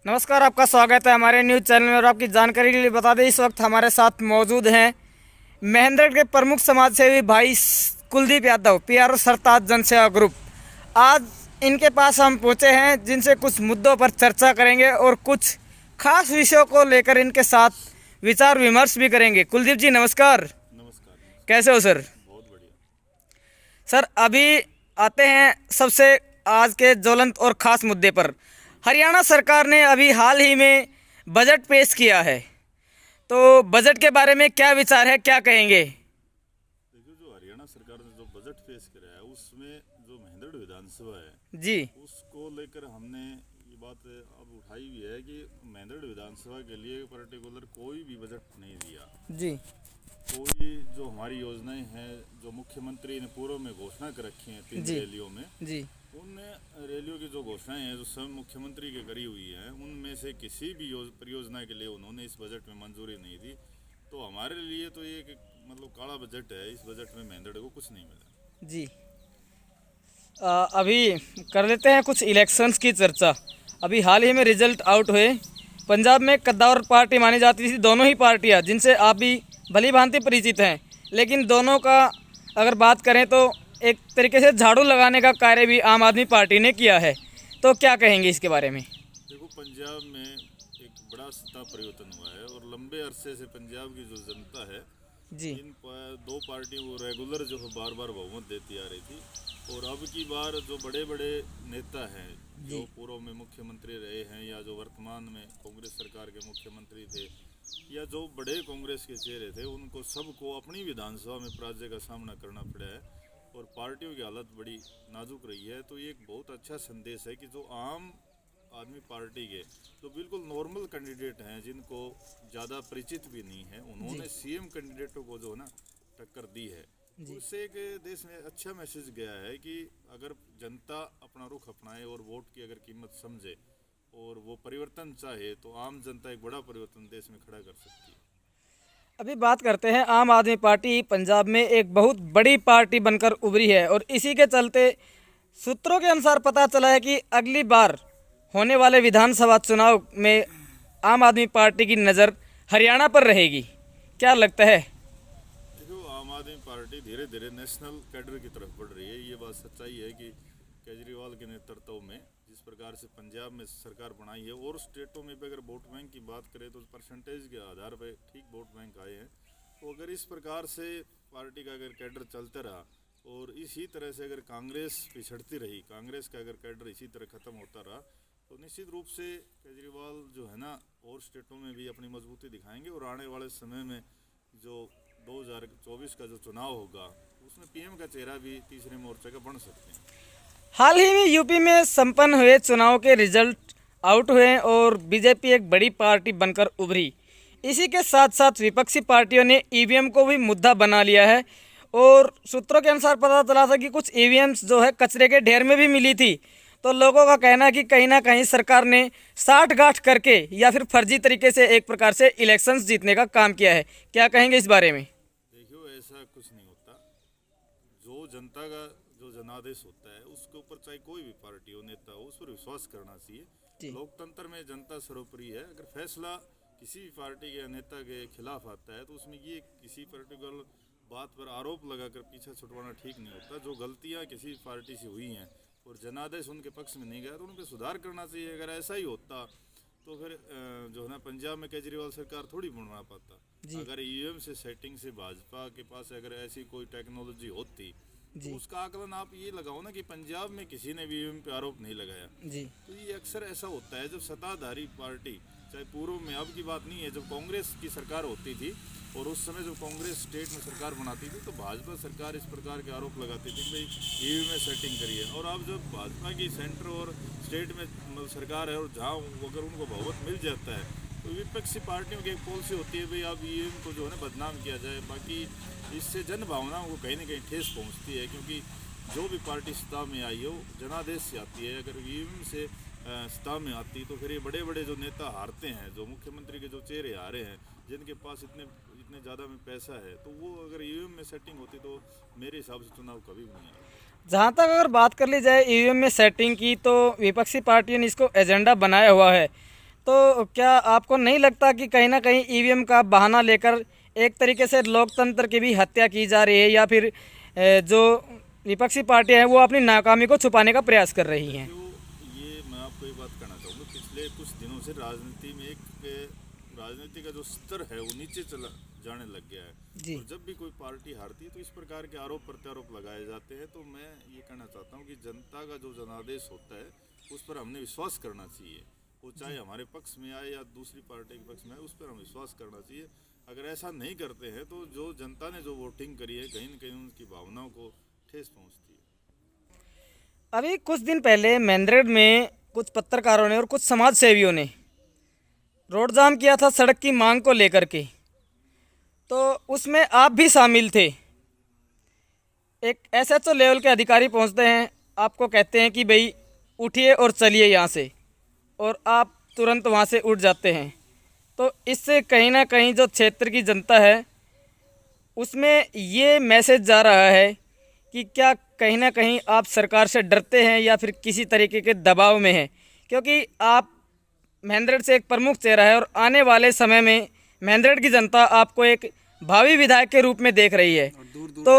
नमस्कार, आपका स्वागत है हमारे न्यूज़ चैनल में। और आपकी जानकारी के लिए बता दें, इस वक्त हमारे साथ मौजूद हैं महेंद्रगढ़ के प्रमुख समाज सेवी भाई कुलदीप यादव, पीआरओ सरताज जनसेवा ग्रुप। आज इनके पास हम पहुंचे हैं, जिनसे कुछ मुद्दों पर चर्चा करेंगे और कुछ खास विषयों को लेकर इनके साथ विचार विमर्श भी करेंगे। कुलदीप जी नमस्कार। नमस्कार। कैसे हो सर? बहुत बढ़िया सर, अभी आते हैं सबसे आज के ज्वलंत और ख़ास मुद्दे पर। हरियाणा सरकार ने अभी हाल ही में बजट पेश किया है, तो बजट के बारे में क्या विचार है, क्या कहेंगे? देखिए, जो हरियाणा सरकार ने जो बजट पेश कराया है उसमें जो महेंद्रगढ़ विधानसभा है जी उसको लेकर हमने ये बात अब उठाई भी है कि महेंद्रगढ़ विधानसभा के लिए पर्टिकुलर कोई भी बजट नहीं दिया। जी कोई जो हमारी योजनाएं हैं जो मुख्यमंत्री ने पूर्व में घोषणा कर रखी हैं 3 जी रैलियों में, जी उन रैलियों की जो घोषणाएं हैं जो स्वयं मुख्यमंत्री के करी हुई हैं उनमें से किसी भी परियोजना के लिए उन्होंने इस बजट में मंजूरी नहीं दी। तो हमारे लिए तो ये एक मतलब काला बजट है। इस बजट में महेंद्रगढ़ को कुछ नहीं मिला। जी अभी कर लेते हैं कुछ इलेक्शंस की चर्चा। अभी हाल ही में रिजल्ट आउट हुए। पंजाब में कद्दावर पार्टी मानी जाती थी दोनों ही पार्टियां, जिनसे आप भी भली भांति परिचित हैं, लेकिन दोनों का अगर बात करें तो एक तरीके से झाड़ू लगाने का कार्य भी आम आदमी पार्टी ने किया है। तो क्या कहेंगे इसके बारे में? देखो, पंजाब में एक बड़ा सत्ता परिवर्तन हुआ है और लंबे अरसे से पंजाब की जो जनता है जी दो पार्टियों को रेगुलर जो है बार बार बहुमत देती आ रही थी। और अब की बार जो बड़े बड़े नेता हैं जो पूर्व में मुख्यमंत्री रहे हैं या जो वर्तमान में कांग्रेस सरकार के मुख्यमंत्री थे या जो बड़े कांग्रेस के चेहरे थे, उनको सबको अपनी विधानसभा में पराजय का सामना करना पड़ा है और पार्टियों की हालत बड़ी नाजुक रही है। तो ये एक बहुत अच्छा संदेश है कि जो आम आदमी पार्टी के जो बिल्कुल नॉर्मल कैंडिडेट हैं जिनको ज़्यादा परिचित भी नहीं है, उन्होंने सीएम कैंडिडेटों को जो है ना टक्कर दी है। उससे एक देश में अच्छा मैसेज गया है कि अगर जनता अपना रुख अपनाए और वोट की अगर कीमत समझे और वो परिवर्तन चाहे तो आम जनता एक बड़ा परिवर्तन देश में खड़ा कर सकती है। अभी बात करते हैं, आम आदमी पार्टी पंजाब में एक बहुत बड़ी पार्टी बनकर उभरी है और इसी के चलते सूत्रों के अनुसार पता चला है कि अगली बार होने वाले विधानसभा चुनाव में आम आदमी पार्टी की नज़र हरियाणा पर रहेगी। क्या लगता है? देखो, आम आदमी पार्टी धीरे धीरे नेशनल कैडर की तरफ बढ़ रही है। ये बात सच्चाई है कि केजरीवाल के नेतृत्व में जिस प्रकार से पंजाब में सरकार बनाई है और स्टेटों में भी अगर वोट बैंक की बात करें तो परसेंटेज के आधार पर ठीक वोट बैंक आए हैं। तो अगर इस प्रकार से पार्टी का अगर कैडर चलता रहा और इसी तरह से अगर कांग्रेस पिछड़ती रही, कांग्रेस का अगर कैडर इसी तरह ख़त्म होता रहा, तो निश्चित रूप से केजरीवाल जो है ना और स्टेटों में भी अपनी मजबूती दिखाएंगे और आने वाले समय में जो 2024 का जो चुनाव होगा उसमें पीएम का चेहरा भी तीसरे मोर्चे का बन सकते हैं। हाल ही में यूपी में संपन्न हुए चुनाव के रिजल्ट आउट हुए और बीजेपी एक बड़ी पार्टी बनकर उभरी। इसी के साथ साथ विपक्षी पार्टियों ने ईवीएम को भी मुद्दा बना लिया है और सूत्रों के अनुसार पता चला था कि कुछ ईवीएम्स जो है कचरे के ढेर में भी मिली थी। तो लोगों का कहना है कि कहीं ना कहीं सरकार ने साठगांठ करके या फिर फर्जी तरीके से एक प्रकार से इलेक्शंस जीतने का काम किया है। क्या कहेंगे इस बारे में? देखियो, ऐसा कुछ नहीं होता। जो जनता का जो जनादेश होता है उसके ऊपर चाहे कोई भी पार्टी हो, नेता हो, उस पर विश्वास करना चाहिए। लोकतंत्र में जनता सर्वोपरि है। अगर फैसला किसी भी पार्टी के नेता के खिलाफ आता है तो उसमें ये किसी पर्टिकुलर बात पर आरोप लगाकर पीछा छुटवाना ठीक नहीं होता। जो गलतियाँ किसी पार्टी से हुई हैं और जनादेश उनके पक्ष में नहीं गया तो उन पर सुधार करना चाहिए। अगर ऐसा ही होता तो फिर जो है ना पंजाब में केजरीवाल सरकार थोड़ी बना पाता। अगर ईवीएम से सेटिंग से भाजपा के पास अगर ऐसी कोई टेक्नोलॉजी होती तो उसका आकलन आप ये लगाओ ना कि पंजाब में किसी ने भी ईवीएम पे आरोप नहीं लगाया। तो ये अक्सर ऐसा होता है जब सत्ताधारी पार्टी, चाहे पूर्व में, अब की बात नहीं है, जब कांग्रेस की सरकार होती थी और उस समय जब कांग्रेस स्टेट में सरकार बनाती थी तो भाजपा सरकार इस प्रकार के आरोप लगाती थी कि भाई ईवीएम में सेटिंग करी है। और अब जब भाजपा की सेंटर और स्टेट में सरकार है और जहाँ अगर उनको बहुमत मिल जाता है तो विपक्षी पार्टियों की एक पॉलिसी होती है भाई अब ईवीएम को जो है ना बदनाम किया जाए। बाकी इससे जन भावनाओं को कहीं ना कहीं ठेस पहुँचती है, क्योंकि जो भी पार्टी सत्ता में आई हो जनादेश से आती है। अगर ईवीएम से सत्ता में आती तो फिर ये बड़े बड़े जो नेता हारते हैं, जो मुख्यमंत्री के जो चेहरे हारे हैं, जिनके पास इतने ज़्यादा में पैसा है, तो वो अगर ईवीएम में सेटिंग होती तो मेरे हिसाब से चुनाव कभी भी नहीं आया। जहाँ तक अगर बात कर ली जाए ईवीएम में सेटिंग की, तो विपक्षी पार्टियों ने इसको एजेंडा बनाया हुआ है। तो क्या आपको नहीं लगता कि कहीं ना कहीं ईवीएम का बहाना लेकर एक तरीके से लोकतंत्र की भी हत्या की जा रही है, या फिर जो विपक्षी पार्टियां हैं वो अपनी नाकामी को छुपाने का प्रयास कर रही हैं? तो ये मैं आपको एक बात कहना चाहूँगा, पिछले कुछ दिनों से राजनीति में राजनीति का जो स्तर है वो नीचे चला जाने लग गया है। जी। और जब भी कोई पार्टी हारती है तो इस प्रकार के आरोप प्रत्यारोप लगाए जाते हैं। तो मैं ये कहना चाहता हूँ कि जनता का जो जनादेश होता है उस पर हमने विश्वास करना चाहिए, वो चाहे हमारे पक्ष में आए या दूसरी पार्टी के पक्ष में आए, उस पर हम विश्वास करना चाहिए। अगर ऐसा नहीं करते हैं तो जो जनता ने जो वोटिंग करी है कहीं न कहीं उनकी भावनाओं को ठेस पहुँचती है। अभी कुछ दिन पहले मेंद्रेड में कुछ पत्रकारों ने और कुछ समाज सेवियों ने रोड जाम किया था सड़क की मांग को लेकर के, तो उसमें आप भी शामिल थे। एक एसएचओ लेवल के अधिकारी पहुंचते हैं, आपको कहते हैं कि भाई उठिए और चलिए यहाँ से, और आप तुरंत वहाँ से उठ जाते हैं। तो इससे कहीं ना कहीं जो क्षेत्र की जनता है उसमें ये मैसेज जा रहा है कि क्या कहीं ना कहीं आप सरकार से डरते हैं या फिर किसी तरीके के दबाव में हैं, क्योंकि आप मेंद्रेड से एक प्रमुख चेहरा है और आने वाले समय में मेंद्रेड की जनता आपको एक भावी विधायक के रूप में देख रही है। तो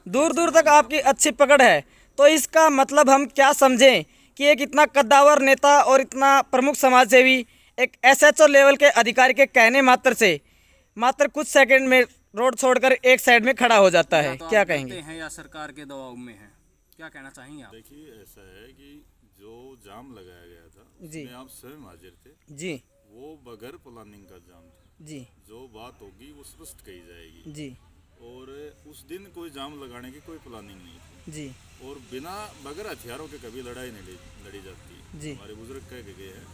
दूर दूर तक आपकी अच्छी पकड़ है। तो इसका मतलब हम क्या समझें कि एक इतना कद्दावर नेता और इतना प्रमुख समाज सेवी एक एसएचओ लेवल के अधिकारी के कहने मात्र से मात्र कुछ सेकंड में रोड छोड़कर एक साइड में खड़ा हो जाता है, तो क्या आप कहेंगे? डरते हैं या सरकार के दबाव में है, क्या कहना चाहेंगे आप? देखिए, ऐसा है कि जो जाम लगाया गया था जी। उसमें आप स्वयं हाजिर थे। जी वो बगैर प्लानिंग का जाम था। जी जो बात होगी वो स्पष्ट कही जाएगी। जी और उस दिन कोई जाम लगाने की कोई प्लानिंग नहीं थी। जी और बिना बगैर हथियारों के कभी लड़ाई नहीं लड़ी जाती। जी। हमारे बुजुर्ग कह के गए हैं,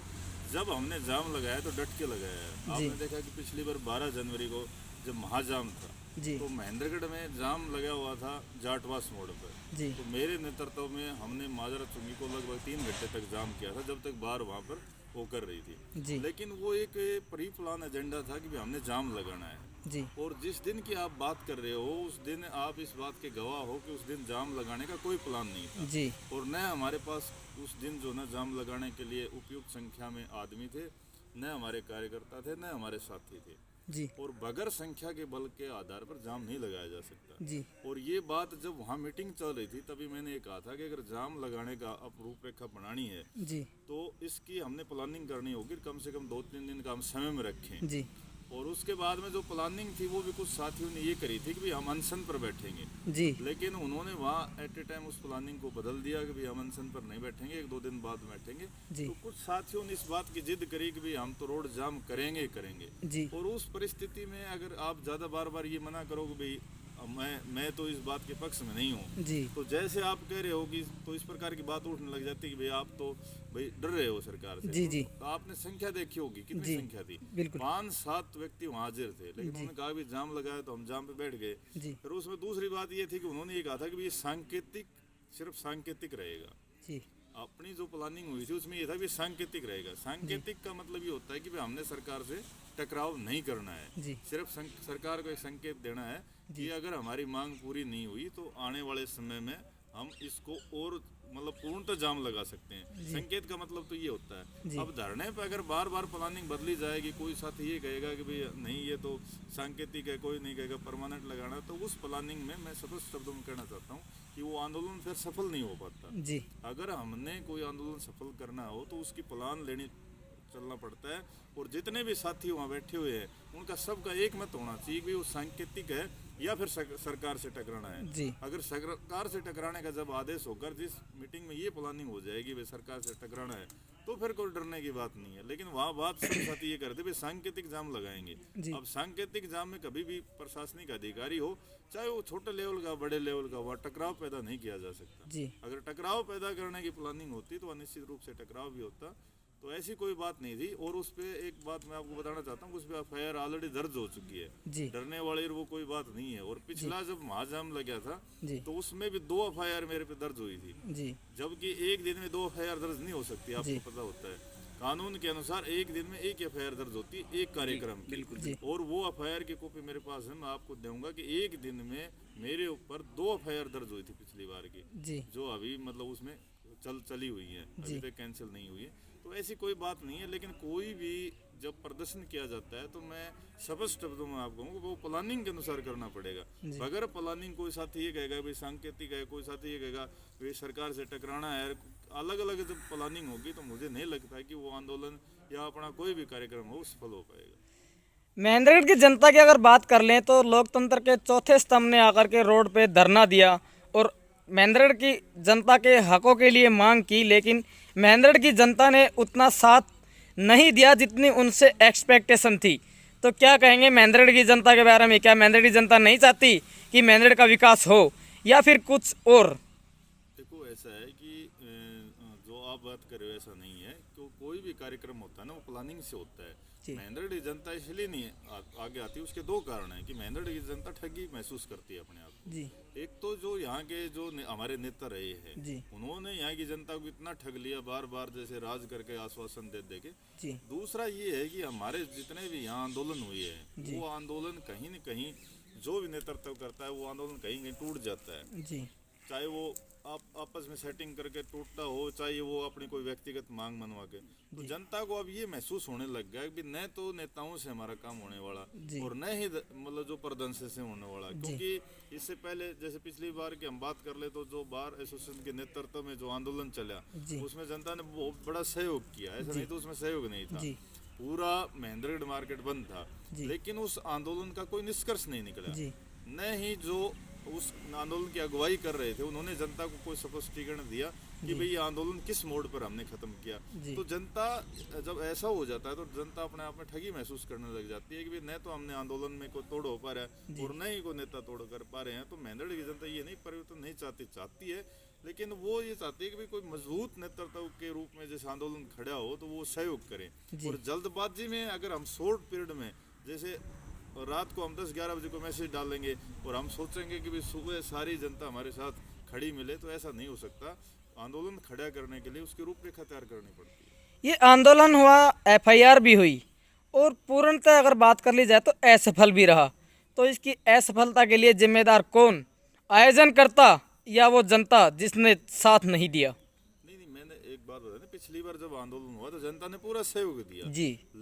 जब हमने जाम लगाया तो डट के लगाया है। आपने देखा कि पिछली बार 12 जनवरी को जब महाजाम था जी तो महेंद्रगढ़ में जाम लगा हुआ था जाटवास मोड़ पर। जी तो मेरे नेतृत्व में हमने माजरा चुंगी को लगभग 3 घंटे तक जाम किया था, जब तक बार वहाँ पर वो कर रही थी। जी लेकिन वो एक प्री प्लान एजेंडा था कि हमने जाम लगाना है। जी और जिस दिन की आप बात कर रहे हो उस दिन आप इस बात के गवाह हो कि उस दिन जाम लगाने का कोई प्लान नहीं था। जी और न हमारे पास उस दिन जो ना जाम लगाने के लिए उपयुक्त संख्या में आदमी थे, न हमारे कार्यकर्ता थे, न हमारे साथी थे। जी और बगैर संख्या के बल के आधार पर जाम नहीं लगाया जा सकता। जी और ये बात जब वहाँ मीटिंग चल रही थी तभी मैंने ये कहा था कि अगर जाम लगाने का अब रूपरेखा बनानी है जी तो इसकी हमने प्लानिंग करनी होगी, कम से कम 2-3 दिन का हम समय में रखें। जी और उसके बाद में जो प्लानिंग थी वो भी कुछ साथियों ने ये करी थी कि भाई हम अनशन पर बैठेंगे। जी लेकिन उन्होंने वहाँ एट ए टाइम उस प्लानिंग को बदल दिया कि भाई हम अनशन पर नहीं बैठेंगे, 1-2 दिन बाद बैठेंगे। जी तो कुछ साथियों ने इस बात की जिद करी कि भाई हम तो रोड जाम करेंगे ही करेंगे। जी और उस परिस्थिति में अगर आप ज़्यादा बार बार ये मना करो कि भाई मैं तो इस बात के पक्ष में नहीं हूँ, जी तो जैसे आप कह रहे हो कि तो इस प्रकार की बात उठने लग जाती है कि भाई आप तो भाई डर रहे हो सरकार से। जी जी तो आपने संख्या देखी होगी, कितनी जी, संख्या थी? बिल्कुल 5-7 व्यक्ति वहाँ हाजिर थे। लेकिन उन्होंने कहा भी जाम लगाया तो हम जाम पे बैठ गए। जी फिर उसमें दूसरी बात ये थी कि उन्होंने ये कहा था कि भाई ये सांकेतिक, सिर्फ सांकेतिक रहेगा। जी अपनी जो प्लानिंग हुई थी उसमें ये था कि सांकेतिक रहेगा। सांकेतिक का मतलब ये होता है कि भाई हमने सरकार से टकराव नहीं करना है, जी सिर्फ सरकार को एक संकेत देना है कि अगर हमारी मांग पूरी नहीं हुई तो आने वाले समय में हम इसको और मतलब पूर्णतः जाम लगा सकते हैं। संकेत का मतलब तो ये होता है। अब धरने पे अगर बार बार प्लानिंग बदली जाएगी, कोई साथी ये कहेगा कि भाई नहीं ये तो सांकेतिक है, कोई नहीं कहेगा परमानेंट लगाना, तो उस प्लानिंग में मैं स्पष्ट शब्दों में कहना चाहता हूँ कि वो आंदोलन फिर सफल नहीं हो पाता। जी अगर हमने कोई आंदोलन सफल करना हो तो उसकी प्लान लेनी चलना पड़ता है। और जितने भी साथी वहाँ बैठे हुए हैं उनका सबका एक मत होना चाहिए कि वो सांकेतिक है या फिर सरकार से टकराना है। जी अगर सरकार से टकराने का जब आदेश होकर जिस मीटिंग में ये प्लानिंग हो जाएगी भाई सरकार से टकराना है, तो फिर कोई डरने की बात नहीं है। लेकिन वहाँ बात सब साथी ये करते भाई सांकेतिक जाम लगाएंगे। अब सांकेतिक जाम में कभी भी प्रशासनिक अधिकारी हो, चाहे वो छोटे लेवल का बड़े लेवल का, वहाँ टकराव पैदा नहीं किया जा सकता। जी अगर टकराव पैदा करने की प्लानिंग होती तो निश्चित रूप से टकराव भी होता। तो ऐसी कोई बात नहीं थी। और उस पे एक बात मैं आपको बताना चाहता हूँ, उस पे एफआईआर ऑलरेडी दर्ज हो चुकी है। जी डरने वाली वो कोई बात नहीं है। और पिछला जब महाजाम लगा था जी तो उसमें भी 2 एफआईआर मेरे पे दर्ज हुई थी, जी जबकि एक दिन में 2 एफआईआर दर्ज नहीं हो सकती। आपको पता होता है कानून के अनुसार एक दिन में एक एफआईआर दर्ज होती है एक कार्यक्रम की। बिल्कुल। और वो एफआईआर की कॉपी मेरे पास है, मैं आपको दूंगा कि एक दिन में मेरे ऊपर 2 एफआईआर दर्ज हुई थी पिछली बार की, जी जो अभी मतलब उसमें चली हुई है, अभी तक कैंसिल नहीं हुई है। तो ऐसी कोई बात नहीं है, लेकिन कोई भी जब प्रदर्शन किया जाता है तो मैं स्पष्ट शब्दों में आपको कहूँ वो प्लानिंग के अनुसार करना पड़ेगा। बगैर प्लानिंग कोई साथी ये कहेगा भाई सांकेतिक है, कोई साथी ये कहेगा भाई सरकार से टकराना है, अलग अलग जब प्लानिंग होगी तो मुझे नहीं लगता है कि वो आंदोलन या अपना कोई भी कार्यक्रम हो सफल हो पाएगा। महेंद्रगढ़ की जनता की अगर बात कर लें तो लोकतंत्र के चौथे स्तंभ ने आकर के रोड पे धरना दिया और महेंद्रगढ़ की जनता के हकों के लिए मांग की, लेकिन महेंद्रगढ़ की जनता ने उतना साथ नहीं दिया जितनी उनसे एक्सपेक्टेशन थी। तो क्या कहेंगे महेंद्रगढ़ की जनता के बारे में? क्या महेंद्रगढ़ की जनता नहीं चाहती कि महेंद्रगढ़ का विकास हो या फिर कुछ और? देखो ऐसा है कि जो आप बात कर रहे हो ऐसा नहीं है, तो कोई भी कार्यक्रम होता है ना वो प्लानिंग से होता है। महेंद्रगढ़ की जनता इसलिए नहीं आगे आती, उसके दो कारण हैं कि महेंद्रगढ़ की जनता ठगी महसूस करती है अपने आप को। एक तो जो यहाँ के जो हमारे नेता रहे हैं उन्होंने यहाँ की जनता को इतना ठग लिया बार बार, जैसे राज करके आश्वासन दे दे के। दूसरा ये है कि हमारे जितने भी यहाँ आंदोलन हुए हैं वो आंदोलन कहीं न कहीं जो भी नेतृत्व करता है वो आंदोलन कहीं कहीं टूट जाता है, चाहे वो आप आपस में सेटिंग करके टूटता हो, चाहे वो अपनी कोई व्यक्तिगत मांग मनवा के। तो जनता को अब ये महसूस होने लग गया कि न तो नेताओं से हमारा काम होने वाला और न ही मतलब जो प्रदर्शन से होने वाला, क्योंकि इससे पहले जैसे पिछली बार की हम बात कर ले तो जो बार एसोसिएशन के नेतृत्व में जो आंदोलन चला उसमें जनता ने बहुत बड़ा सहयोग किया, ऐसा नहीं तो उसमें सहयोग नहीं था। पूरा महेंद्रगढ़ मार्केट बंद था, लेकिन उस आंदोलन का कोई निष्कर्ष नहीं निकला। न ही जो उस आंदोलन की अगुवाई कर रहे थे उन्होंने जनता को कोई स्पष्टीकरण दिया कि भाई ये आंदोलन किस मोड़ पर हमने खत्म किया। तो जनता जब ऐसा हो जाता है तो जनता अपने आप में ठगी महसूस करने लग जाती है कि भाई न तो हमने आंदोलन में कोई तोड़ हो पा रहा है और न ही कोई नेता तोड़ कर पा रहे हैं। तो महेंद्रगढ़ की जनता ये नहीं परिवर्तन नहीं चाहती है, लेकिन वो ये चाहती है कि भाई कोई मजबूत नेतृत्व के रूप में जैसे आंदोलन खड़ा हो तो वो सहयोग करें। और जल्दबाजी में अगर हम शॉर्ट पीरियड में जैसे रात को हम 10-11 बजे को मैसेज डालेंगे और हम सोचेंगे कि भाई सुबह सारी जनता हमारे साथ खड़ी मिले, तो ऐसा नहीं हो सकता। आंदोलन खड़ा करने के लिए उसकी रूपरेखा तैयार करनी पड़ती है। ये आंदोलन हुआ, एफआईआर भी हुई और पूर्णतः अगर बात कर ली जाए तो असफल भी रहा। तो इसकी असफलता के लिए जिम्मेदार कौन? आयोजनकर्ता या वो जनता जिसने साथ नहीं दिया? नहीं, मैंने एक बात बताई ना, पिछली बार जब आंदोलन हुआ तो जनता ने पूरा सहयोग दिया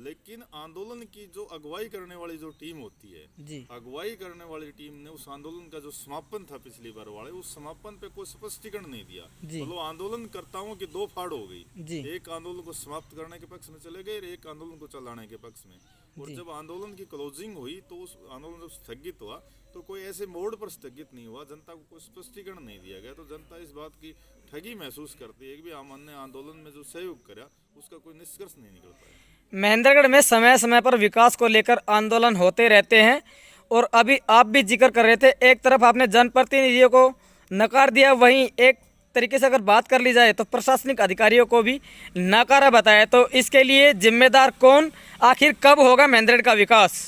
लेकिन आंदोलन की जो अगुवाई करने वाली जो टीम होती है, अगुवाई करने वाली टीम ने उस आंदोलन का जो समापन था पिछली बार वाले, उस समापन पे कोई स्पष्टीकरण नहीं दिया। मतलब आंदोलनकर्ताओं की दो फाड़ हो गई, एक आंदोलन को समाप्त करने के पक्ष में चले गए, एक आंदोलन को चलाने के पक्ष में। और जब आंदोलन की क्लोजिंग हुई तो उस आंदोलन जब स्थगित हुआ तो कोई ऐसे मोड़ पर स्थगित नहीं हुआ, जनता को कोई स्पष्टीकरण नहीं दिया गया। तो जनता इस बात की ठगी महसूस करती है कि हमने आंदोलन में जो सहयोग करा उसका कोई निष्कर्ष नहीं निकल पाया। महेंद्रगढ़ में समय समय पर विकास को लेकर आंदोलन होते रहते हैं और अभी आप भी जिक्र कर रहे थे, एक तरफ आपने जनप्रतिनिधियों को नकार दिया, वहीं एक तरीके से अगर बात कर ली जाए तो प्रशासनिक अधिकारियों को भी नकारा बताया। तो इसके लिए जिम्मेदार कौन? आखिर कब होगा महेंद्रगढ़ का विकास?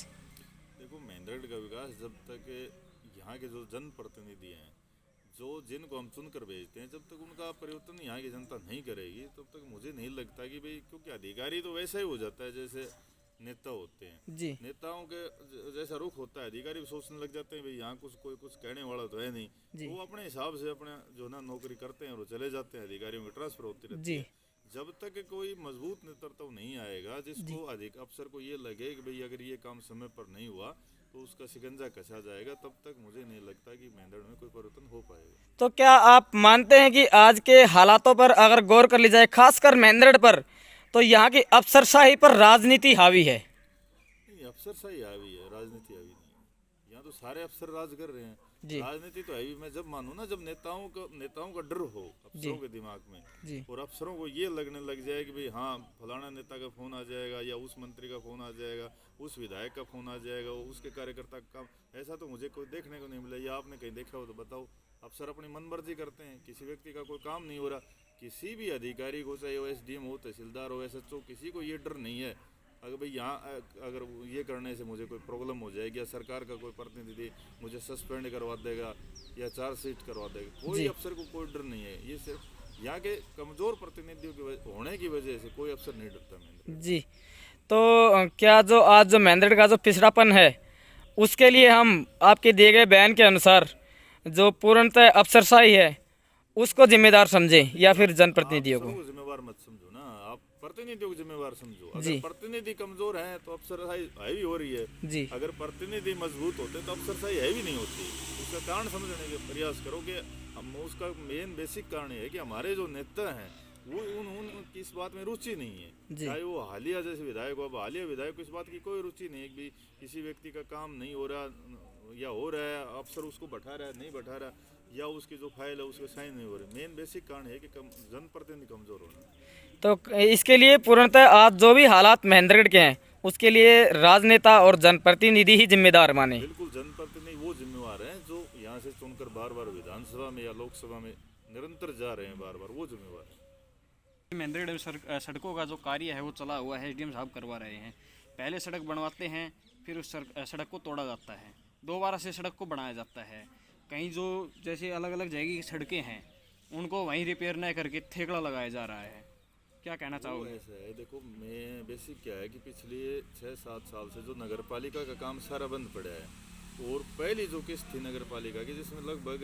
देखो महेंद्रगढ़ का विकास जब तक यहाँ के जो जनप्रतिनिधि हैं, जो जिनको हम चुनकर भेजते हैं, जब तक उनका परिवर्तन यहाँ की जनता नहीं करेगी तब तक मुझे नहीं लगता कि भाई, क्योंकि अधिकारी तो वैसा ही हो जाता है जैसे नेता होते हैं। नेताओं के जैसा रुख होता है, अधिकारी भी सोचने लग जाते हैं भाई यहाँ कोई कुछ कहने वाला तो है नहीं, वो अपने हिसाब से अपने जो ना नौकरी करते हैं और चले जाते हैं, अधिकारियों की ट्रांसफर होती रहती है। जब तक कोई मजबूत नेतृत्व नहीं आएगा जिसको अधिक अफसर को ये लगे कि भाई अगर ये काम समय पर नहीं हुआ तो उसका शिकंजा कसा जाएगा, तब तक मुझे नहीं लगता कि महेंद्रगढ़ में कोई परिवर्तन हो पाएगा। तो क्या आप मानते हैं कि आज के हालातों पर अगर गौर कर ली जाए, खासकर महेंद्रगढ़ पर, तो यहाँ की अफसरशाही पर राजनीति हावी है? नहीं, अफसरशाही हावी है, राजनीति हावी नहीं है। यहाँ तो सारे अफसर राज कर रहे हैं, राजनीति तो है। मैं जब मानूं ना, जब नेताओं का डर हो अफसरों के दिमाग में और अफसरों को ये लगने लग जाए कि भाई हाँ फलाना नेता का फोन आ जाएगा या उस मंत्री का फोन आ जाएगा, उस विधायक का फोन आ जाएगा, उसके कार्यकर्ता का काम, ऐसा तो मुझे कोई देखने को नहीं मिला। या आपने कहीं देखा हो तो बताओ। अफसर अपनी मनमर्जी करते हैं, किसी व्यक्ति का कोई काम नहीं हो रहा, किसी भी अधिकारी को, चाहे वो SDM हो, तहसीलदार हो, SHO, किसी को ये डर नहीं है अगर भाई यहाँ अगर ये करने से मुझे कोई प्रॉब्लम हो जाएगी या सरकार का कोई प्रतिनिधि मुझे सस्पेंड करवा देगा या चार्जशीट करवा देगा, कोई अफसर को कोई डर नहीं है। ये सिर्फ यहाँ के कमजोर प्रतिनिधियों के होने की वजह से कोई अफसर नहीं डरता महेंद्रगढ़। जी, तो क्या जो आज जो महेंद्रगढ़ का जो पिछड़ापन है उसके लिए हम आपके दिए गए बयान के अनुसार जो पूर्णतः अफसरशाही है उसको जिम्मेदार समझें या फिर जनप्रतिनिधियों को? जिम्मेवार मत समझो ना आप। प्रतिनिधियों को जिम्मेवार समझो। जी। अगर प्रतिनिधि कमजोर हैं तो अफसरशाही हावी हो रही है। जी अगर प्रतिनिधि मजबूत होते तो अफसरशाही हैवी नहीं होती। उसका कारण समझने के प्रयास करो कि हम उसका मेन बेसिक कारण है कि हमारे जो नेता हैं वो उनकी इस बात में रुचि नहीं है। जी। चाहे वो हालिया जैसे विधायक हो, अब हालिया विधायक को इस बात की कोई रुचि नहीं है कि किसी व्यक्ति का काम नहीं हो रहा या हो रहा है, अफसर उसको बैठा रहा है नहीं बैठा रहा, या उसकी जो फाइल है उसके साइन नहीं हो रहे। मेन बेसिक कारण है कि जनप्रतिनिधि कमजोर होना। तो इसके लिए पूर्णतः आज जो भी हालात महेंद्रगढ़ के हैं उसके लिए राजनेता और जनप्रतिनिधि ही जिम्मेदार माने। बिल्कुल, जनप्रतिनिधि वो जिम्मेवार हैं जो यहाँ से चुनकर बार बार विधानसभा में या लोकसभा में निरंतर जा रहे हैं, बार बार वो जिम्मेवार है। महेंद्रगढ़ सड़कों का जो कार्य है वो चला हुआ है, एसडीएम साहब करवा रहे हैं। पहले सड़क बनवाते हैं, फिर उस सड़क को तोड़ा जाता है, दोबारा से सड़क को बनाया जाता है। कहीं जो जैसे अलग अलग जगह की सड़कें हैं उनको वहीं रिपेयर न करके ठेकड़ा लगाया जा रहा है। क्या कहना चाहोगे? ऐसा है, देखो मैं बेसिक क्या है कि पिछले 6-7 साल से जो नगर पालिका का काम सारा बंद पड़ा है, और पहली जो किस्त थी नगर पालिका की जिसमें लगभग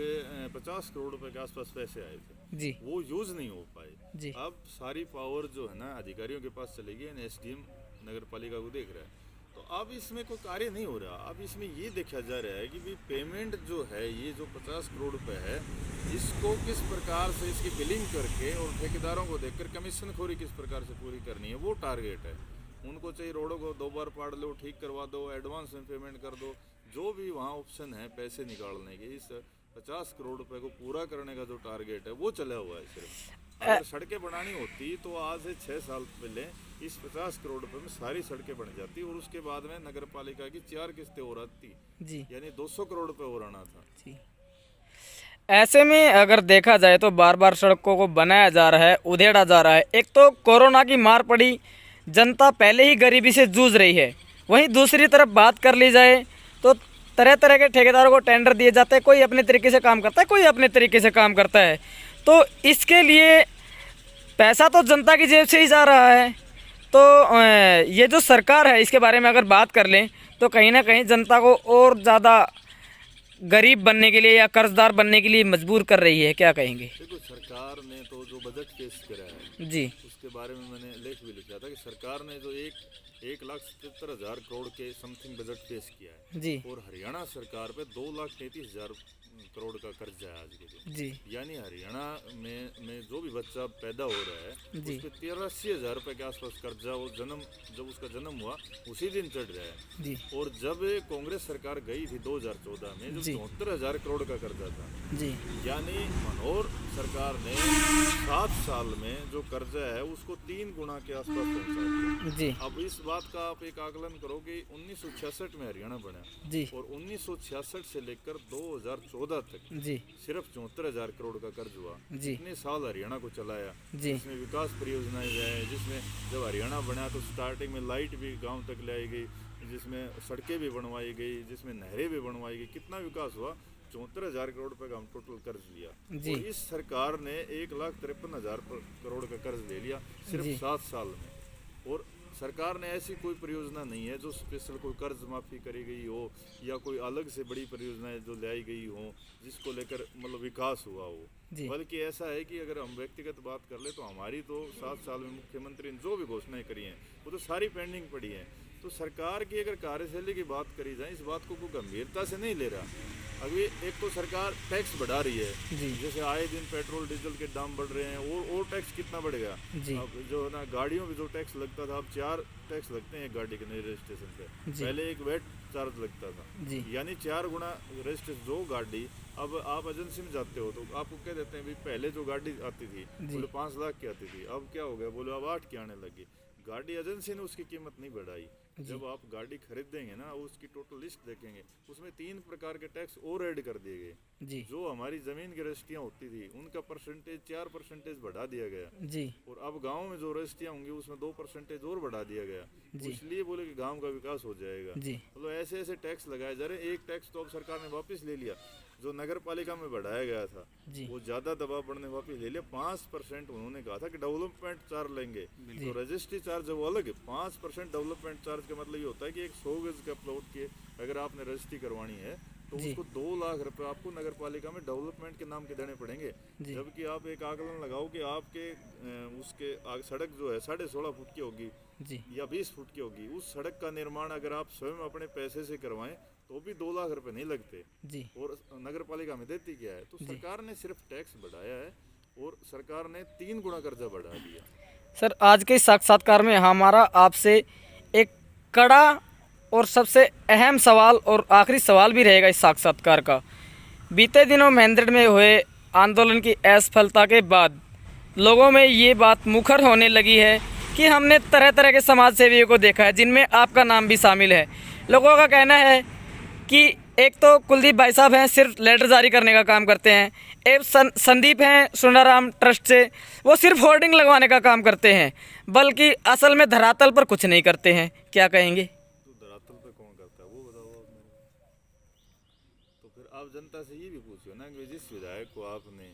50 करोड़ रुपए के आसपास पैसे आए थे जी वो यूज नहीं हो पाए। जी अब सारी पावर जो है ना अधिकारियों के पास चली गई, एसडीएम नगर पालिका को देख रहा है, तो अब इसमें कोई कार्य नहीं हो रहा। अब इसमें ये देखा जा रहा है कि भाई पेमेंट जो है ये जो 50 करोड़ रुपए है इसको किस प्रकार से इसकी बिलिंग करके और ठेकेदारों को देखकर कमीशन खोरी किस प्रकार से पूरी करनी है, वो टारगेट है। उनको चाहिए रोडों को 2 बार पाड़ लो, ठीक करवा दो, एडवांस में पेमेंट कर दो, जो भी वहाँ ऑप्शन है पैसे निकालने के। इस 50 करोड़ रुपए को पूरा करने का जो टारगेट है वो चला हुआ है। सिर्फ अगर सड़कें बनानी होती तो आज से 6 साल पहले इस 50 करोड़ रुपए में सारी सड़कें बन जाती और उसके बाद में नगर पालिका की 4 किस्तें हो रही जी यानी 200 करोड़ रुपए हो रहना था। जी। ऐसे में अगर देखा जाए तो बार बार सड़कों को बनाया जा रहा है, उधेड़ा जा रहा है। एक तो कोरोना की मार पड़ी, जनता पहले ही गरीबी से जूझ रही है, वहीं दूसरी तरफ बात कर ली जाए तो तरह तरह के ठेकेदारों को टेंडर दिए जाते हैं, कोई अपने तरीके से काम करता है, कोई अपने तरीके से काम करता है। तो इसके लिए पैसा तो जनता की जेब से ही जा रहा है। तो ये जो सरकार है इसके बारे में अगर बात कर लें तो कहीं ना कहीं जनता को और ज़्यादा गरीब बनने के लिए या कर्जदार बनने के लिए मजबूर कर रही है। क्या कहेंगे? देखो सरकार ने तो जो बजट पेश करा है जी उसके बारे में मैंने लेख भी लिखा था कि सरकार ने जो 1,77,000 करोड़ के समथिंग बजट पेश किया है जी और हरियाणा सरकार पे 2,33,000 करोड़ का कर्जा है आज के दिन। जी यानी हरियाणा में जो भी बच्चा पैदा हो रहा है जी उस पे 83,000 रुपए के आसपास कर्जा वो जब उसका जन्म हुआ उसी दिन चढ़ रहा है। जी और जब कांग्रेस सरकार गई थी 2014 में जो जी 74,000 करोड़ का कर्जा था, जी यानी मनोहर सरकार ने 7 साल में जो कर्जा है उसको 3 गुना के आसपास पहुंचा दिया। जी अब इस बात का आप एक आकलन करो कि 1966 में हरियाणा बना जी और 1966 से लेकर 2014 तक जी सिर्फ 74,000 करोड़ का कर्ज हुआ। जी इतने साल हरियाणा को चलाया, जी जिसमें विकास परियोजनाएं हैं, जिसमें जब हरियाणा बना तो स्टार्टिंग में लाइट भी गांव तक लाई गई, जिसमें सड़कें भी बनवाई गई, जिसमें नहरें भी बनवाई गई। कितना विकास हुआ? 74,000 करोड़ रुपए का हम टोटल कर्ज लिया जी। और इस सरकार ने 1,53,000 करोड़ का कर्ज ले लिया सिर्फ जी। 7 साल में। और सरकार ने ऐसी कोई परियोजना नहीं है जो स्पेशल कोई कर्ज माफी करी गई हो या कोई अलग से बड़ी परियोजनाएं जो लाई गई हो जिसको लेकर मतलब विकास हुआ हो। जी। बल्कि ऐसा है कि अगर हम व्यक्तिगत बात कर ले तो हमारी तो 7 साल में मुख्यमंत्री ने जो भी घोषणाएं करी हैं वो तो सारी पेंडिंग पड़ी हैं। तो सरकार की अगर कार्यशैली की बात करी जाए इस बात को कोई गंभीरता से नहीं ले रहा। अभी एक तो सरकार टैक्स बढ़ा रही है, जी जैसे आए दिन पेट्रोल डीजल के दाम बढ़ रहे हैं और टैक्स कितना बढ़ेगा। जी अब जो है ना गाड़ियों में जो टैक्स लगता था अब 4 टैक्स लगते हैं गाड़ी के नए रजिस्ट्रेशन पे। जी। पहले एक वेट चार्ज लगता था, जी यानी 4 गुना रजिस्ट्रेशन। जो गाड़ी अब आप एजेंसी में जाते हो तो आपको कह देते हैं भाई पहले जो गाड़ी आती थी बोले 5 लाख की आती थी, अब क्या हो गया बोले अब 8 की आने लगी। गाड़ी एजेंसी ने उसकी कीमत नहीं बढ़ाई। जब आप गाड़ी खरीदेंगे ना उसकी टोटल लिस्ट देखेंगे उसमें 3 प्रकार के टैक्स और ऐड कर दिए गए। जी जो हमारी जमीन की रजिस्ट्रियाँ होती थी उनका परसेंटेज 4% बढ़ा दिया गया जी और अब गांव में जो रजिस्ट्रियाँ होंगी उसमें 2% और बढ़ा दिया गया। जी। इसलिए बोले कि गांव का विकास हो जाएगा। जी मतलब ऐसे ऐसे टैक्स लगाए जा रहे हैं। एक टैक्स तो अब सरकार ने वापस ले लिया जो नगर पालिका में बढ़ाया गया था, जी वो ज्यादा दबाव बढ़ने वापस ले लिया। 5% उन्होंने कहा था कि डेवलपमेंट चार्ज लेंगे, तो रजिस्ट्री चार्ज वो अलग है। 5% डेवलपमेंट चार्ज का मतलब ये होता है कि एक 100 गज का प्लॉट के अगर आपने रजिस्ट्री करवानी है तो उसको 2 लाख रुपए आपको नगर पालिका में डेवलपमेंट के नाम के देने पड़ेंगे। जबकि आप एक आकलन लगाओ कि आपके उसके सड़क जो है 16.5 फुट की होगी या 20 फुट की होगी, उस सड़क का निर्माण अगर आप स्वयं अपने पैसे से करवाएं तो भी 2 लाख रुपए नहीं लगते और नगर पालिका में देती क्या है। तो सरकार ने सिर्फ टैक्स बढ़ाया है और सरकार ने 3 गुना कर्जा बढ़ा दिया। सर, आज के साक्षात्कार में हमारा आपसे एक कड़ा और सबसे अहम सवाल और आखिरी सवाल भी रहेगा इस साक्षात्कार का। बीते दिनों महेंद्रगढ़ में हुए आंदोलन की असफलता के बाद लोगों में ये बात मुखर होने लगी है कि हमने तरह तरह के समाज सेवियों को देखा है, जिनमें आपका नाम भी शामिल है। लोगों का कहना है कि एक तो कुलदीप भाई साहब हैं, सिर्फ लेटर जारी करने का काम करते हैं। एक संदीप हैं सुनाराम ट्रस्ट से, वो सिर्फ होर्डिंग लगवाने का काम करते हैं, बल्कि असल में धरातल पर कुछ नहीं करते हैं। क्या कहेंगे? तो धरातल पे कौन करता है वो बताओ आप मेरे को। तो फिर आप जनता से ये भी पूछो ना कि जिस विधायक को आपने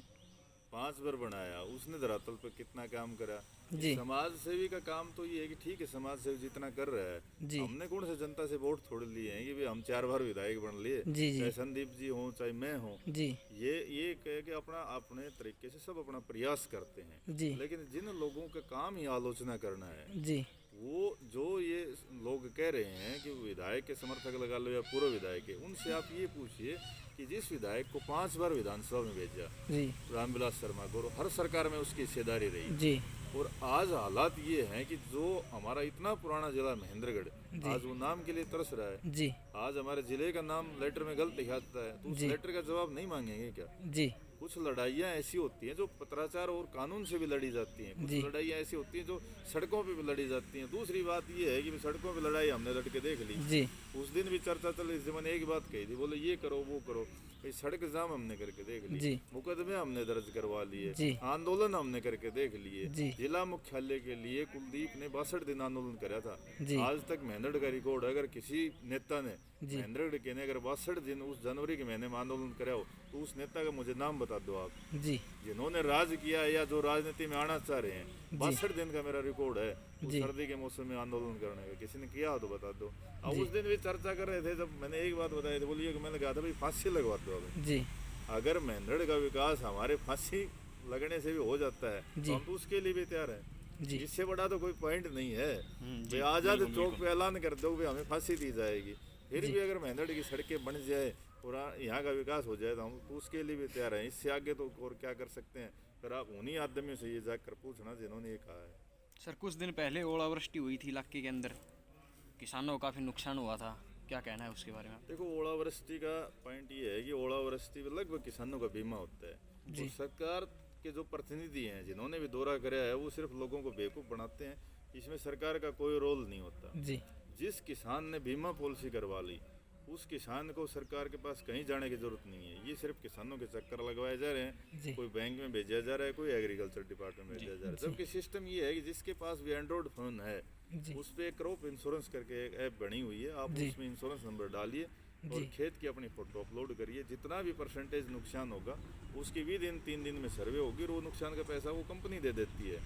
5 बार बनाया उसने धरातल पे कितना काम करा। समाज सेवी का काम तो ये है कि ठीक है समाज सेवी जितना कर रहा है, हमने कौन से जनता से वोट थोड़े लिए हैं कि भाई हम 4 बार विधायक बन लिए, चाहे संदीप जी हों चाहे मैं हूँ। ये कह के अपने तरीके से सब अपना प्रयास करते हैं। लेकिन जिन लोगों का काम ही आलोचना करना है, वो जो ये लोग कह रहे हैं कि विधायक के समर्थक लगा लो या पूर्व विधायक है, उनसे आप ये पूछिए कि जिस विधायक को 5 बार विधानसभा में भेजा रामविलास शर्मा को, हर सरकार में उसकी हिस्सेदारी रही। और आज हालात ये हैं कि जो हमारा इतना पुराना जिला महेंद्रगढ़, आज वो नाम के लिए तरस रहा है। आज हमारे जिले का नाम लेटर में गलत लिखाता है, तो उस लेटर का जवाब नहीं मांगेंगे क्या? कुछ लड़ाइयाँ ऐसी होती हैं जो पत्राचार और कानून से भी लड़ी जाती हैं, कुछ लड़ाइयाँ ऐसी होती हैं जो सड़कों पे भी लड़ी जाती हैं। दूसरी बात ये है कि सड़कों पे लड़ाई हमने लड़के देख ली, उस दिन भी चर्चा चली, मैंने एक बात कही थी, बोले ये करो वो करो। सड़क जाम हमने करके देख ली, मुकदमे हमने दर्ज करवा लिए, आंदोलन हमने करके देख लिए। जिला मुख्यालय के लिए कुलदीप ने 62 दिन आंदोलन करा था। आज तक महेंद्रगढ़ का रिकॉर्ड है, अगर किसी नेता ने महेंद्रगढ़ के ने अगर 62 दिन उस जनवरी के महीने में आंदोलन करा हो तो उस नेता का मुझे नाम बता दो आप, जिन्होंने राज किया या जो राजनीति में आना चाह रहे हैं। 62 दिन का मेरा रिकॉर्ड है उस सर्दी के मौसम में आंदोलन करने का, किसी ने किया हो तो बता दो। अब उस दिन भी चर्चा कर रहे थे, जब मैंने एक बात बताई थी, बोलिए मैंने कहा था भाई फांसी लगवा दो। अगर महेंद्रगढ़ का विकास हमारे फांसी लगने से भी हो जाता है तो हम तो उसके लिए भी तैयार है। इससे बड़ा तो कोई पॉइंट नहीं है। आजाद चौक पे ऐलान कर दो हमें फांसी दी जाएगी, फिर भी अगर महेंद्रगढ़ की सड़कें बन जाए और यहाँ का विकास हो जाए तो हम तो उसके लिए भी तैयार हैं। इससे आगे तो और क्या कर सकते हैं? फिर आप उन्हीं आदमियों से ये जाकर पूछना जिन्होंने ये कहा है। सर, कुछ दिन पहले ओलावृष्टि हुई थी इलाके के अंदर, किसानों को काफ़ी नुकसान हुआ था, क्या कहना है उसके बारे में? देखो, ओलावृष्टि का पॉइंट ये है कि ओलावृष्टि में लगभग किसानों का बीमा होता है। तो सरकार के जो प्रतिनिधि हैं जिन्होंने भी दौरा कराया है वो सिर्फ लोगों को बेवकूफ़ बनाते हैं, इसमें सरकार का कोई रोल नहीं होता। जिस किसान ने बीमा पॉलिसी करवा ली उस किसान को सरकार के पास कहीं जाने की जरूरत नहीं है। ये सिर्फ किसानों के चक्कर लगवाए जा रहे हैं, कोई बैंक में भेजा जा रहा है, कोई एग्रीकल्चर डिपार्टमेंट में भेजा जा रहा है। जबकि सिस्टम ये है कि जिसके पास भी एंड्रॉइड फोन है उस पर क्रॉप इंश्योरेंस करके एक ऐप बनी हुई है, आप उसमें इंश्योरेंस नंबर डालिए और खेत की अपनी फोटो अपलोड करिए। जितना भी परसेंटेज नुकसान होगा उसकी भी 3 दिन में सर्वे होगी और वो नुकसान का पैसा वो कंपनी दे देती है।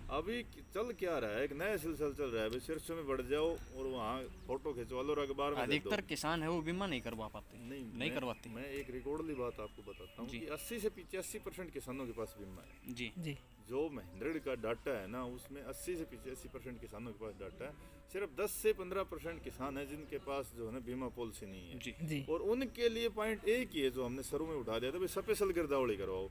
अभी चल क्या रहा है, एक नया सिलसिला चल रहा है, शीर्ष में बढ़ जाओ और वहाँ फोटो खिंचवा लो और अखबार में। अधिकतर किसान है वो बीमा नहीं करवा पाते, नहीं करवाते। मैं एक रिकॉर्डली बात आपको बताता हूँ कि 80 से 85% किसानों के पास बीमा है। जी जो महेंद्रगढ़ का डाटा है ना, उसमें 80 से 85% किसानों के पास डाटा है। सिर्फ 10 से 15% किसान है जिनके पास जो है ना बीमा पॉलिसी नहीं है। और उनके लिए पॉइंट एक ही है जो हमने शुरू में उठा दिया था, भाई स्पेशल गिरदावड़ी करवाओ।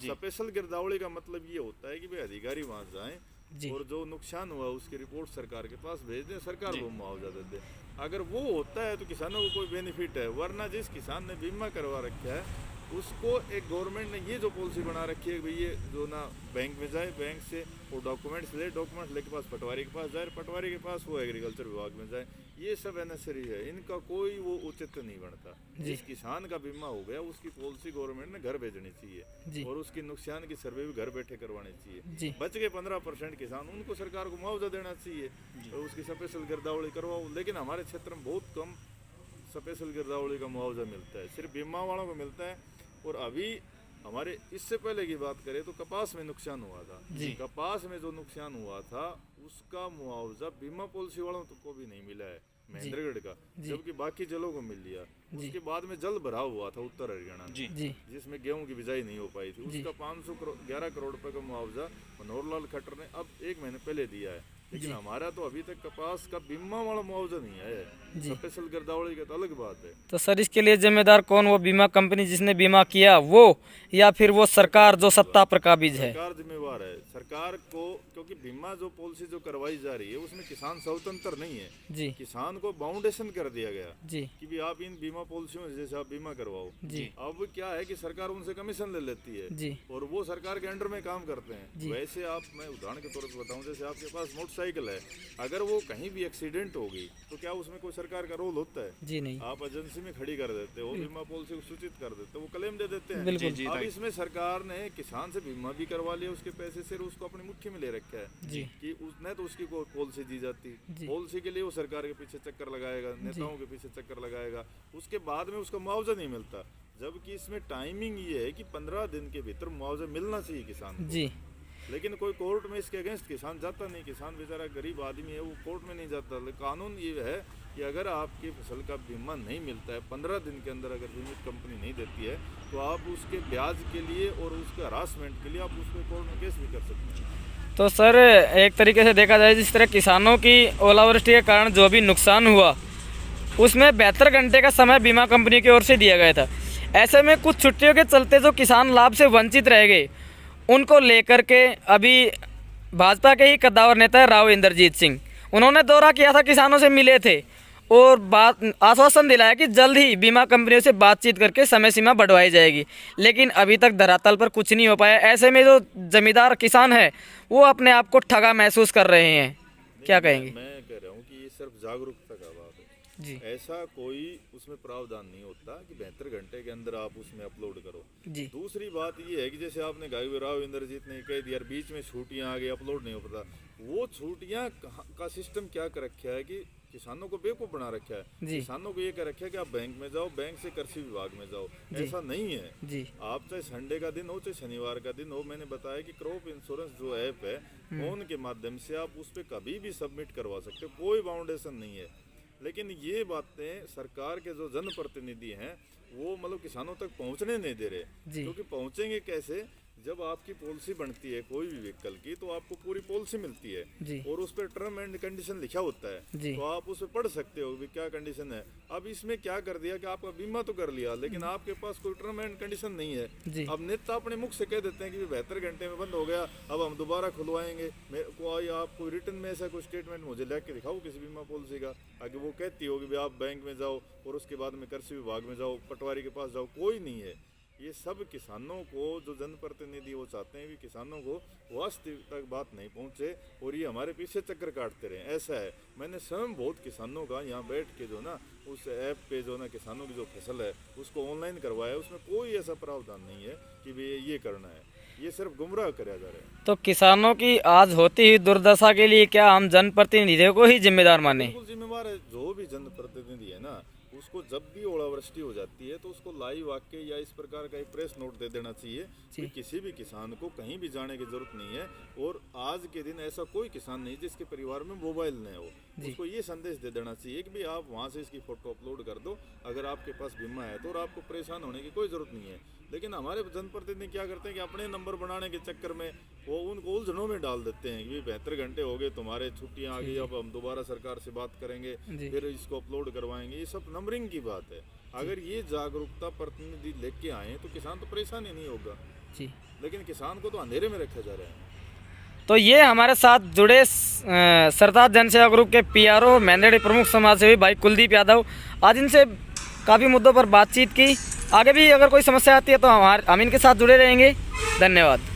स्पेशल गिरदावड़ी का मतलब ये होता है कि भाई अधिकारी वहाँ जाएं और जो नुकसान हुआ उसकी रिपोर्ट सरकार के पास भेज दें, सरकार को मुआवजा दे दे। अगर वो होता है तो किसानों को कोई बेनिफिट है, वरना जिस किसान ने बीमा करवा रखा है उसको एक गवर्नमेंट ने ये जो पॉलिसी बना रखी है भाई ये जो ना बैंक में जाए, बैंक से वो डॉक्यूमेंट्स लेके पास पटवारी के पास जाए, पटवारी के पास वो एग्रीकल्चर विभाग में जाए, ये सब अननेसेसरी है। इनका कोई वो उचित नहीं बनता। जिस किसान का बीमा हो गया उसकी पॉलिसी गवर्नमेंट ने घर भेजनी चाहिए और उसकी नुकसान की सर्वे भी घर बैठे करवानी चाहिए। बच गए 15% किसान, उनको सरकार को मुआवजा देना चाहिए और उसकी स्पेशल गिरदावड़ी करवाओ। लेकिन हमारे क्षेत्र में बहुत कम स्पेशल गिरदावड़ी का मुआवजा मिलता है, सिर्फ बीमा वालों को मिलता है। और अभी हमारे इससे पहले की बात करें तो कपास में नुकसान हुआ था, कपास में जो नुकसान हुआ था उसका मुआवजा बीमा पॉलिसी वालों को भी नहीं मिला है। महेंद्रगढ़ का, जबकि बाकी जिलों को मिल लिया। उसके बाद में जल भराव हुआ था उत्तर हरियाणा में, जी जिसमें गेहूं की बिजाई नहीं हो पाई थी। उसका 11 करोड़ रुपए का मुआवजा मनोहर लाल खट्टर ने अब 1 महीने पहले दिया है। लेकिन हमारा तो अभी तक कपास का बीमा वाला मुआवजा नहीं आया है। स्पेशल गिरदावरी का तो अलग बात है। तो सर इसके लिए जिम्मेदार कौन, वो बीमा कंपनी जिसने बीमा किया वो, या फिर वो सरकार जो सत्ता पर काबिज है? सरकार जिम्मेवार है। सरकार को, क्योंकि बीमा जो पॉलिसी जो करवाई जा रही है उसमें किसान स्वतंत्र नहीं है जी। किसान को बाउंडेशन कर दिया गया जी कि भी आप इन बीमा पॉलिसियों जैसे आप बीमा करवाओ। जी। अब क्या है कि सरकार उनसे कमीशन ले लेती है जी और वो सरकार के अंडर में काम करते जी। हैं। वैसे आप, मैं उदाहरण के तौर पर बताऊं, जैसे आपके पास मोटरसाइकिल है, अगर वो कहीं भी एक्सीडेंट हो गई तो क्या उसमें कोई सरकार का रोल होता है? जी नहीं। आप एजेंसी में खड़ी कर देते हो, बीमा पॉलिसी को सूचित कर देते हो, वो क्लेम दे देते हैं। बिल्कुल। अब इसमें सरकार ने किसान से बीमा भी करवा लिया, उसके पैसे से उसको अपनी मुट्ठी में ले रखा है जी कि उसने तो उसकी कोई पॉलिसी दी जाती, पॉलिसी के लिए वो सरकार के पीछे चक्कर लगाएगा, नेताओं के पीछे चक्कर लगाएगा, उसके बाद में उसका मुआवजा नहीं मिलता। जबकि इसमें टाइमिंग ये है कि 15 दिन के भीतर मुआवजा मिलना चाहिए किसान को। जी। लेकिन कोई कोर्ट में इसके अगेंस्ट किसान जाता नहीं। किसान बेचारा गरीब आदमी है, वो कोर्ट में नहीं जाता। लेकिन कानून ये है कि अगर आपकी फसल का बीमा नहीं मिलता है 15 दिन के अंदर, अगर बीमित कंपनी नहीं देती है, तो आप उसके ब्याज के लिए और उसके हरासमेंट के लिए आप उस पर कोर्ट में केस भी कर सकते हैं। तो सर एक तरीके से देखा जाए, जिस तरह किसानों की ओलावृष्टि के कारण जो भी नुकसान हुआ उसमें 72 घंटे का समय बीमा कंपनी की ओर से दिया गया था। ऐसे में कुछ छुट्टियों के चलते जो किसान लाभ से वंचित रह गए, उनको लेकर के अभी भाजपा के ही कद्दावर नेता है राव इंद्रजीत सिंह, उन्होंने दौरा किया था, किसानों से मिले थे और बात आश्वासन दिलाया कि जल्द ही बीमा कंपनियों से बातचीत करके समय सीमा बढ़वाई जाएगी। लेकिन अभी तक धरातल पर कुछ नहीं हो पाया। ऐसे में जो जमींदार किसान है वो अपने आप को ठगा महसूस कर रहे हैं। क्या कहेंगे? मैं कह रहा हूँ कि ये सिर्फ जागरूकता का बात है जी। ऐसा कोई उसमें प्रावधान नहीं होता कि 72 घंटे के अंदर आप उसमें अपलोड करो। जी। दूसरी बात ये है कि जैसे आपने कहा कि राव इंद्रजीत ने कह दिया बीच में छुट्टियां आ गई, अपलोड नहीं हो पाता। वो छुट्टियां का सिस्टम क्या कर रखा है कि किसानों को बेवकूफ बना रखा है। किसानों को ये कर रखा है कि आप बैंक में जाओ, बैंक से कृषि विभाग में जाओ। ऐसा नहीं है जी। आप चाहे संडे का दिन हो चाहे शनिवार का दिन हो, मैंने बताया कि क्रॉप इंश्योरेंस जो ऐप है फोन के माध्यम से आप उस पर कभी भी सबमिट करवा सकते हो, कोई बाउंडेशन नहीं है। लेकिन ये बातें सरकार के जो जनप्रतिनिधि हैं वो मतलब किसानों तक पहुंचने नहीं दे रहे। क्योंकि पहुंचेंगे कैसे? जब आपकी पॉलिसी बनती है कोई भी व्हीकल की, तो आपको पूरी पॉलिसी मिलती है और उस पर टर्म एंड कंडीशन लिखा होता है, तो आप उस पर पढ़ सकते हो कि क्या कंडीशन है। अब इसमें क्या कर दिया कि आपका बीमा तो कर लिया, लेकिन आपके पास कोई टर्म एंड कंडीशन नहीं है। अब नेता अपने मुख से कह देते हैं कि 72 घंटे में बंद हो गया, अब हम दोबारा खुलवाएंगे। कोई आपको रिटर्न में ऐसा कोई स्टेटमेंट मुझे लिख के दिखाओ किसी बीमा पॉलिसी का, आगे वो कहती होगी भी आप बैंक में जाओ और उसके बाद में कृषि विभाग में जाओ, पटवारी के पास जाओ। कोई नहीं है। ये सब किसानों को, जो जनप्रतिनिधि वो चाहते हैं कि किसानों को वास्तविक तक बात नहीं पहुंचे और ये हमारे पीछे चक्कर काटते रहे। ऐसा है। मैंने स्वयं बहुत किसानों का यहाँ बैठ के जो ना उस ऐप पे जो ना किसानों की जो फसल है उसको ऑनलाइन करवाया, उसमें कोई ऐसा प्रावधान नहीं है कि भी ये करना है। ये सिर्फ गुमराह कराया जा रहा है। तो किसानों की आज होती हुई दुर्दशा के लिए क्या हम जनप्रतिनिधियों को ही जिम्मेदार माने? बिल्कुल जिम्मेवार है। जो भी जनप्रतिनिधि है ना, उसको जब भी ओलावृष्टि हो जाती है तो उसको लाइव आके या इस प्रकार का एक प्रेस नोट दे देना चाहिए कि किसी भी किसान को कहीं भी जाने की जरूरत नहीं है। और आज के दिन ऐसा कोई किसान नहीं जिसके परिवार में मोबाइल नहीं हो, उसको ये संदेश दे देना चाहिए कि भाई आप वहाँ से इसकी फोटो अपलोड कर दो, अगर आपके पास बीमा है तो, और आपको परेशान होने की कोई जरूरत नहीं है। लेकिन हमारे जनप्रतिनिधि क्या करते हैं कि अपने नंबर बनाने के चक्कर में वो उनको उलझनों में डाल देते हैं कि 72 घंटे हो गए, तुम्हारे छुट्टियां आ गई, अब हम दोबारा सरकार से बात करेंगे, फिर इसको अपलोड करवाएंगे। ये सब नंबरिंग की बात है। अगर ये जागरूकता प्रतिनिधि लेके आए तो किसान तो परेशान ही नहीं होगा जी। लेकिन किसान को तो अंधेरे में रखा जा रहा है। तो ये हमारे साथ जुड़े सरदार जनसेवा ग्रुप के PRO महेंद्रगढ़ प्रमुख समाजसेवी भाई कुलदीप यादव, आज इनसे काफ़ी मुद्दों पर बातचीत की। आगे भी अगर कोई समस्या आती है तो हम इनके साथ जुड़े रहेंगे। धन्यवाद।